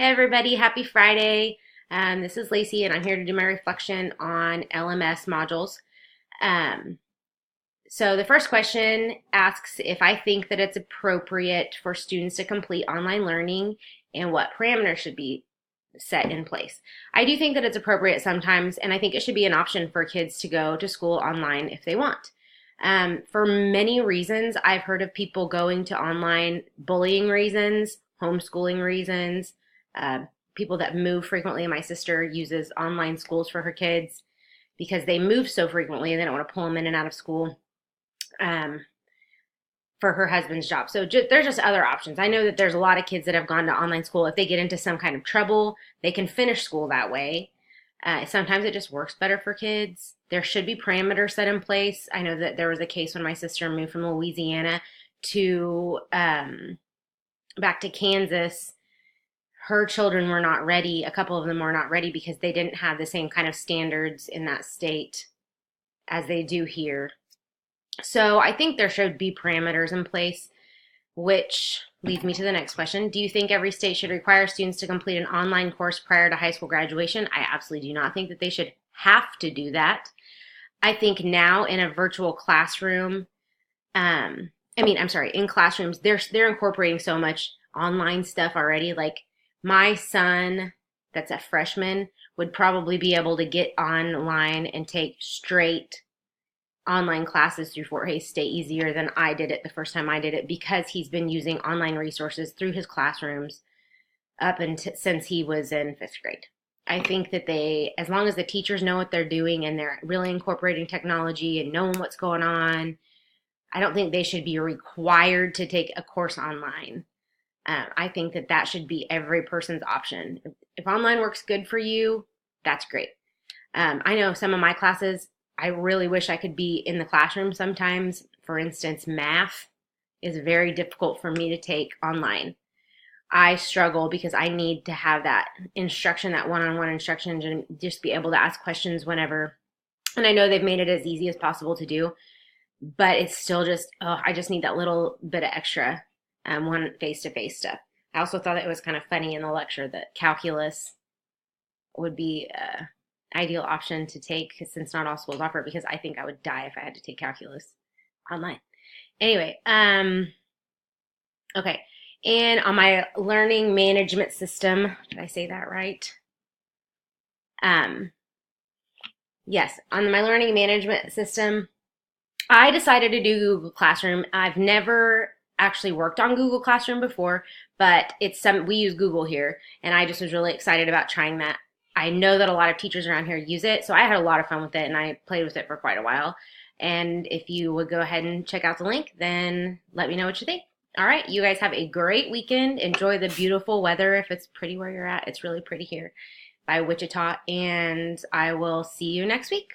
Hey everybody, happy Friday. This is Lacey and I'm here to do my reflection on LMS modules. Um, so the first question asks if I think that it's appropriate for students to complete online learning and what parameters should be set in place. I do think that it's appropriate sometimes, and I think it should be an option for kids to go to school online if they want. For many reasons, I've heard of people going to online bullying reasons, homeschooling reasons, uh, people that move frequently. My sister uses online schools for her kids because they move so frequently and they don't want to pull them in and out of school um, for her husband's job. So there's just other options. I know that there's a lot of kids that have gone to online school. If they get into some kind of trouble, they can finish school that way. Sometimes it just works better for kids. There should be parameters set in place. I know that there was a case when my sister moved from Louisiana to back to Kansas. Her children were not ready. A couple of them were not ready because they didn't have the same kind of standards in that state as they do here. So I think there should be parameters in place, which leads me to the next question. Do you think every state should require students to complete an online course prior to high school graduation? I absolutely do not think that they should have to do that. I think now in a virtual classroom, in classrooms, they're incorporating so much online stuff already. Like my son, that's a freshman, would probably be able to get online and take straight online classes through Fort Hays State easier than I did it the first time I did it because he's been using online resources through his classrooms up until since he was in fifth grade. I think that as long as the teachers know what they're doing and they're really incorporating technology and knowing what's going on, I don't think they should be required to take a course online. I think that should be every person's option. If online works good for you, that's great. I know some of my classes, I really wish I could be in the classroom sometimes. For instance, math is very difficult for me to take online. I struggle because I need to have that instruction, that one-on-one instruction, and just be able to ask questions whenever. And I know they've made it as easy as possible to do, but it's still just, I just need that little bit of extra one face-to-face stuff. I also thought it was kind of funny in the lecture that calculus would be ideal option to take since not all schools offer it, because I think I would die if I had to take calculus online. Anyway, okay. And on my learning management system, did I say that right? Yes, on my learning management system, I decided to do Google Classroom. I've never actually worked on Google Classroom before, but we use Google here, and I just was really excited about trying that. I know that a lot of teachers around here use it, so I had a lot of fun with it, and I played with it for quite a while. And if you would go ahead and check out the link, then let me know what you think. All right, you guys have a great weekend. Enjoy the beautiful weather if it's pretty where you're at. It's really pretty here by Wichita, and I will see you next week.